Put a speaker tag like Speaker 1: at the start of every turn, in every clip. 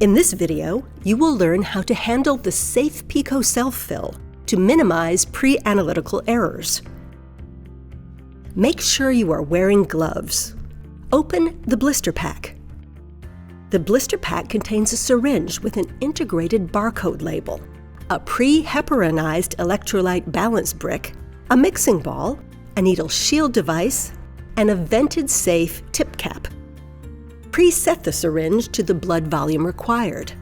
Speaker 1: In this video, you will learn how to handle the safePICO self-fill to minimize pre-analytical errors. Make sure you are wearing gloves. Open the blister pack. The blister pack contains a syringe with an integrated barcode label, a pre-heparinized electrolyte balance brick, a mixing ball, a needle shield device, and a vented safe tip cap. Preset the syringe to the blood volume required.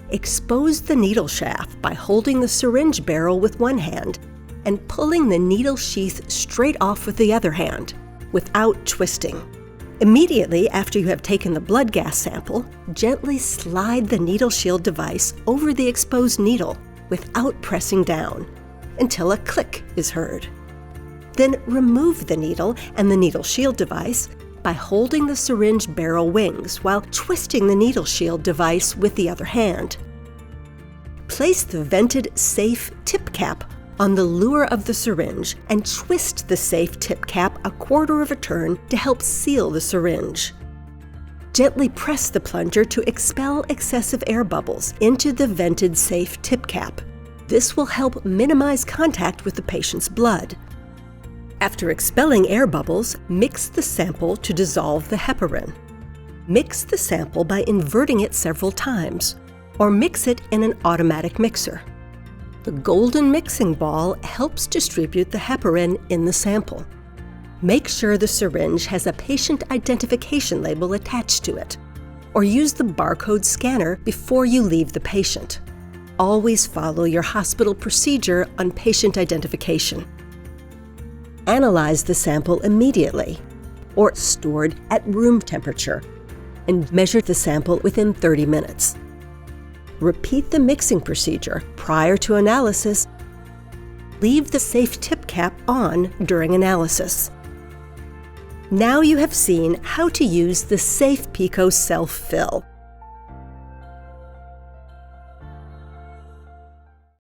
Speaker 1: Expose the needle shaft by holding the syringe barrel with one hand and pulling the needle sheath straight off with the other hand, without twisting. Immediately after you have taken the blood gas sample, gently slide the needle shield device over the exposed needle without pressing down until a click is heard. Then remove the needle and the needle shield device by holding the syringe barrel wings while twisting the needle shield device with the other hand. Place the vented safe tip cap on the luer of the syringe and twist the safe tip cap a quarter of a turn to help seal the syringe. Gently press the plunger to expel excessive air bubbles into the vented safe tip cap. This will help minimize contact with the patient's blood. After expelling air bubbles, mix the sample to dissolve the heparin. Mix the sample by inverting it several times, or mix it in an automatic mixer. The golden mixing ball helps distribute the heparin in the sample. Make sure the syringe has a patient identification label attached to it, or use the barcode scanner before you leave the patient. Always follow your hospital procedure on patient identification. Analyze the sample immediately, or stored at room temperature, and measure the sample within 30 minutes. Repeat the mixing procedure prior to analysis. Leave the safe tip cap on during analysis. Now you have seen how to use the safePICO self-fill.